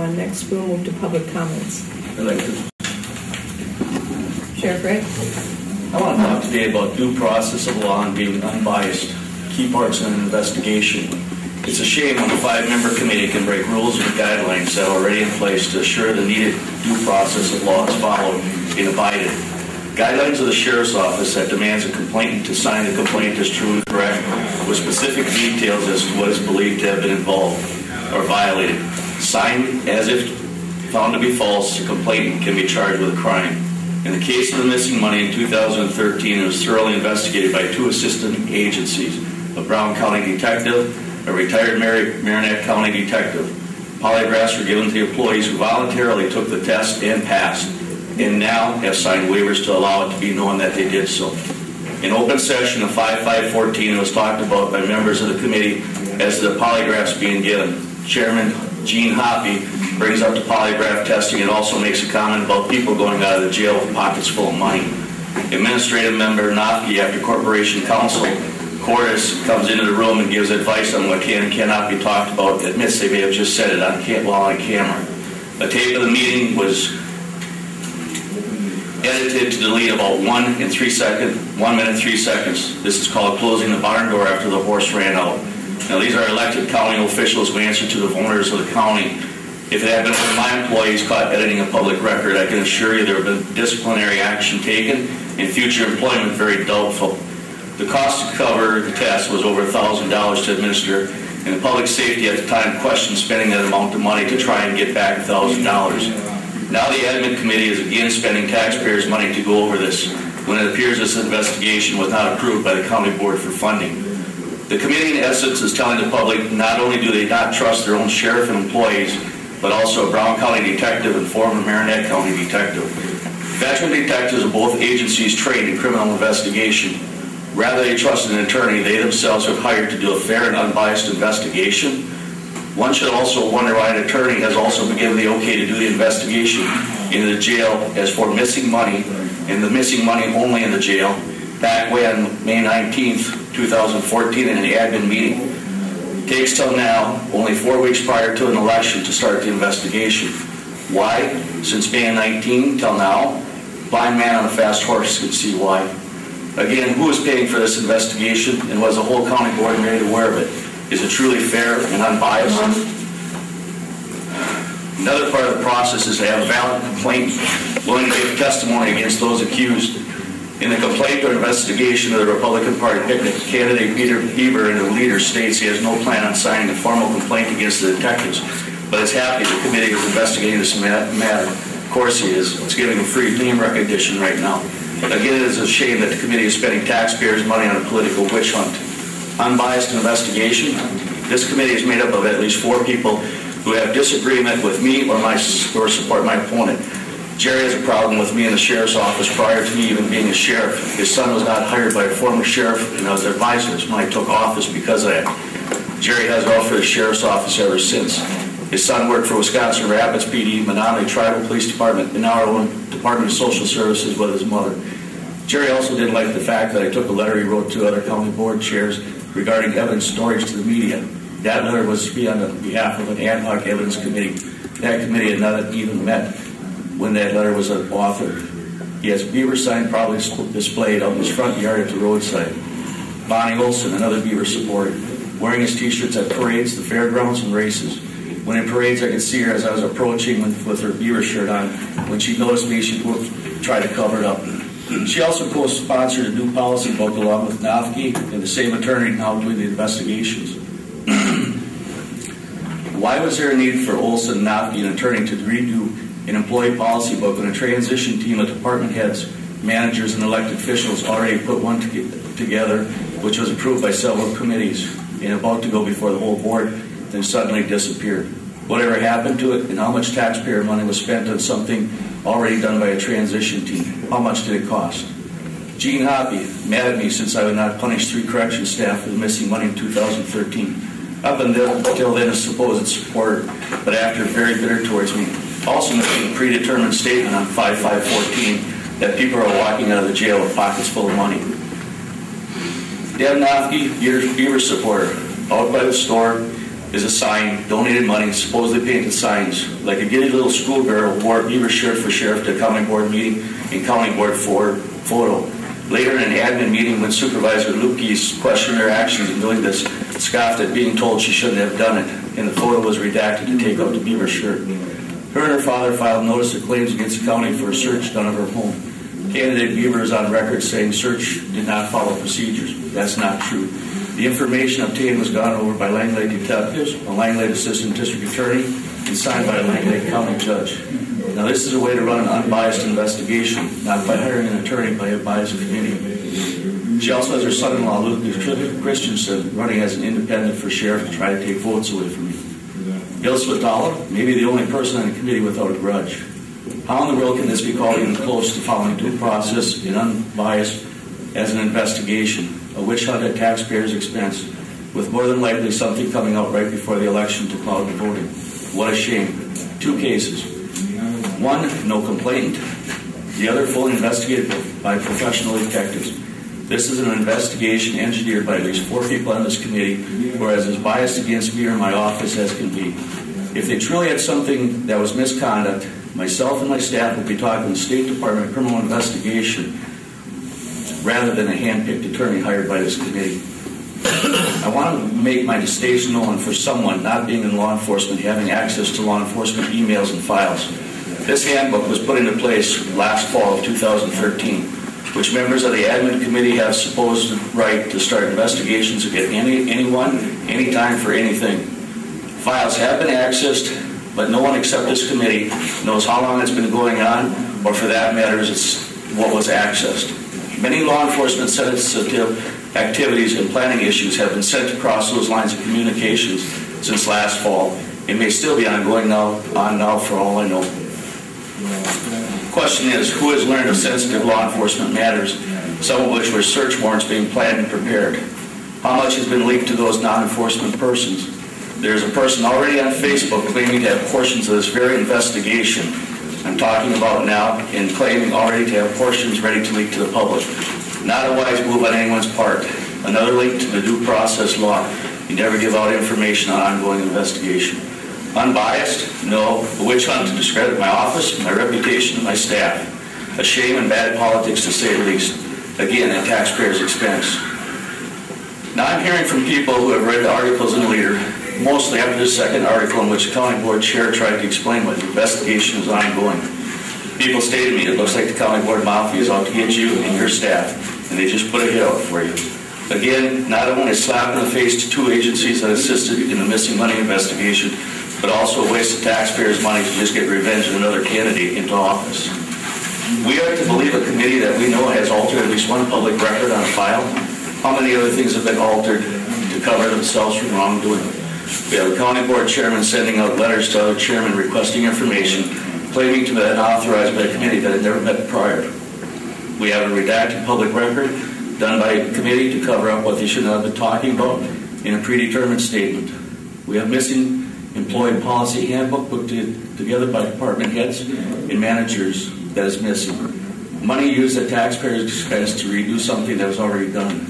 Next, we'll move to public comments. I'd like to. Sheriff Wright. I want to talk today about due process of law and being unbiased, key parts in an investigation. It's a shame when a 5-member committee can break rules and guidelines that are already in place to assure the needed due process of law is followed and abided. Guidelines of the Sheriff's Office that demands a complainant to sign the complaint as true and correct with specific details as to what is believed to have been involved or violated. Signed as if found to be false, the complainant can be charged with a crime. In the case of the missing money in 2013, it was thoroughly investigated by 2 assistant agencies, a Brown County detective, a retired Marinette County detective. Polygraphs were given to the employees who voluntarily took the test and passed, and now have signed waivers to allow it to be known that they did so. In open session of 5/5/14, it was talked about by members of the committee as to the polygraphs being given. Chairman Gene Hoppy brings up the polygraph testing and also makes a comment about people going out of the jail with pockets full of money. Administrative member Nofke, after Corporation Counsel Cordes comes into the room and gives advice on what can and cannot be talked about, admits they may have just said it while on camera. A tape of the meeting was edited to delete about 1 minute 3 seconds. This is called closing the barn door after the horse ran out. Now, these are elected county officials who answer to the owners of the county. If it had been one of my employees caught editing a public record, I can assure you there would have been disciplinary action taken and future employment very doubtful. The cost to cover the test was over $1,000 to administer, and the public safety at the time questioned spending that amount of money to try and get back $1,000. Now the admin committee is again spending taxpayers' money to go over this, when it appears this investigation was not approved by the county board for funding. The committee, in essence, is telling the public not only do they not trust their own sheriff and employees, but also a Brown County detective and former Marinette County detective. Veteran detectives of both agencies trained in criminal investigation. Rather they trust an attorney they themselves have hired to do a fair and unbiased investigation. One should also wonder why an attorney has also been given the okay to do the investigation into the jail as for missing money, and the missing money only in the jail, back way on May 19th, 2014 in an admin meeting. It takes till now, only 4 weeks prior to an election, to start the investigation. Why? Since May 19 till now, blind man on a fast horse can see why. Again, who is paying for this investigation, and was the whole county board made aware of it? Is it truly fair and unbiased? Another part of the process is to have a valid complaint willing to give testimony against those accused. In the complaint or investigation of the Republican Party picnic, candidate Peter Beaver and the leader states he has no plan on signing a formal complaint against the detectives, but is happy the committee is investigating this matter. Of course he is. It's giving him free name recognition right now. Again, it is a shame that the committee is spending taxpayers' money on a political witch hunt. Unbiased investigation. This committee is made up of at least 4 people who have disagreement with me or support my opponent. Jerry has a problem with me in the sheriff's office prior to me even being a sheriff. His son was not hired by a former sheriff, and I was advisors when I took office because of that. Jerry has worked for the sheriff's office ever since. His son worked for Wisconsin Rapids PD, Menominee Tribal Police Department, and our own Department of Social Services with his mother. Jerry also didn't like the fact that I took a letter he wrote to other county board chairs regarding evidence storage to the media. That letter was to be on behalf of an ad hoc evidence committee. That committee had not even met when that letter was authored. He has a Beaver sign probably displayed out in his front yard at the roadside. Bonnie Olson, another Beaver supporter, wearing his t-shirts at parades, the fairgrounds, and races. When in parades, I could see her as I was approaching with her Beaver shirt on. When she noticed me, she would try to cover it up. She also co-sponsored a new policy book along with Nofke and the same attorney now doing the investigations. Why was there a need for Olson, Nofke, an attorney to redo an employee policy book when a transition team of department heads, managers, and elected officials already put one together, which was approved by several committees and about to go before the whole board, then suddenly disappeared? Whatever happened to it, and how much taxpayer money was spent on something already done by a transition team? How much did it cost? Gene Hoppy, mad at me since I would not punish 3 correction staff for the missing money in 2013. Up until then, a supposed supporter, but after very bitter towards me. Also making a predetermined statement on 5/5/14 that people are walking out of the jail with pockets full of money. Deb Nofke, Beaver supporter, out by the store, is a sign, donated money, supposedly painted signs, like a giddy little schoolgirl wore a beaver shirt for sheriff to a county board meeting and county board photo. Later in an admin meeting when Supervisor Lukes questioned her actions in doing this, scoffed at being told she shouldn't have done it, and the photo was redacted to take out the beaver shirt. Her and her father filed notice of claims against the county for a search done of her home. Candidate Beaver is on record saying search did not follow procedures. That's not true. The information obtained was gone over by Langley detectives, a Langley assistant district attorney, and signed by a Langley county judge. Now, this is a way to run an unbiased investigation, not by hiring an attorney, by a biased committee. She also has her son-in-law, Luke Christensen, running as an independent for sheriff to try to take votes away from me. Bill Swatala, maybe the only person on the committee without a grudge. How in the world can this be called even close to following due process and unbiased as an investigation, a witch hunt at taxpayers' expense, with more than likely something coming out right before the election to cloud the voting? What a shame. 2 cases. One, no complainant. The other, fully investigated by professional detectives. This is an investigation engineered by at least 4 people on this committee, whereas as biased against me or my office as can be. If they truly had something that was misconduct, myself and my staff would be talking to the State Department criminal investigation rather than a hand-picked attorney hired by this committee. I want to make my distaste known for someone not being in law enforcement having access to law enforcement emails and files. This handbook was put into place last fall of 2013, which members of the admin committee have supposed right to start investigations against anyone, anytime, for anything. Files have been accessed, but no one except this committee knows how long it's been going on, or for that matter, it's what was accessed. Many law enforcement sensitive activities and planning issues have been sent across those lines of communications since last fall, and may still be ongoing now for all I know. The question is, who has learned of sensitive law enforcement matters, some of which were search warrants being planned and prepared? How much has been leaked to those non-enforcement persons? There's a person already on Facebook claiming to have portions of this very investigation I'm talking about now, and claiming already to have portions ready to leak to the public. Not a wise move on anyone's part. Another link to the due process law. You never give out information on ongoing investigation. Unbiased? No. A witch hunt to discredit my office, my reputation, and my staff. A shame and bad politics, to say the least. Again, at taxpayers' expense. Now I'm hearing from people who have read the articles in the Leader, mostly after the second article in which the county board chair tried to explain what the investigation is ongoing. People say to me, it looks like the county board mafia is out to get you and your staff, and they just put a hit out for you. Again, not only a slap in the face to 2 agencies that assisted in the missing money investigation, but also a waste of taxpayers' money to just get revenge on another candidate into office. We are to believe a committee that we know has altered at least one public record on a file. How many other things have been altered to cover themselves from wrongdoing? We have a county board chairman sending out letters to other chairmen requesting information, claiming to have been authorized by a committee that had never met prior. We have a redacted public record done by a committee to cover up what they should not have been talking about in a predetermined statement. We have missing employee policy handbook put together by department heads and managers that is missing. Money used at taxpayers' expense to redo something that was already done.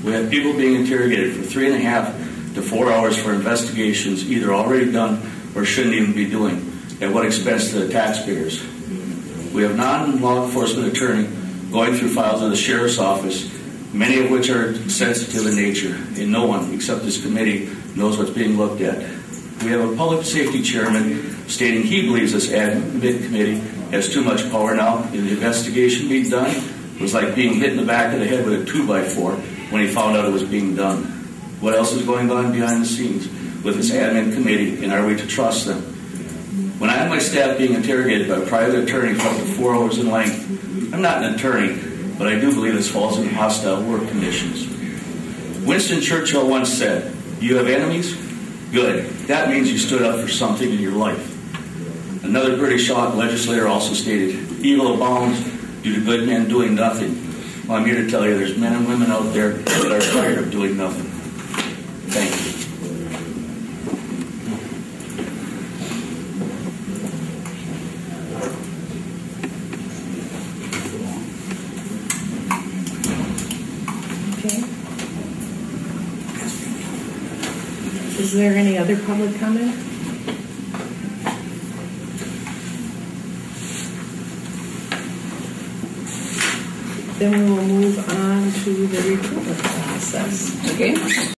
We have people being interrogated for 3.5 to 4 hours for investigations either already done or shouldn't even be doing. At what expense to the taxpayers? We have non-law enforcement attorney going through files of the sheriff's office, many of which are sensitive in nature, and no one except this committee knows what's being looked at. We have a public safety chairman stating he believes this admin committee has too much power now, and the investigation being done was like being hit in the back of the head with a 2x4 when he found out it was being done. What else is going on behind the scenes with this admin committee, and are we to trust them? When I have my staff being interrogated by a private attorney for up to 4 hours in length, I'm not an attorney, but I do believe this falls into hostile work conditions. Winston Churchill once said, "You have enemies? Good. That means you stood up for something in your life." Another British legislator also stated, "Evil abounds due to good men doing nothing." Well, I'm here to tell you there's men and women out there that are tired of doing nothing. Thank you. Is Is there any other public comment? Then we will move on to the recruitment process. Okay.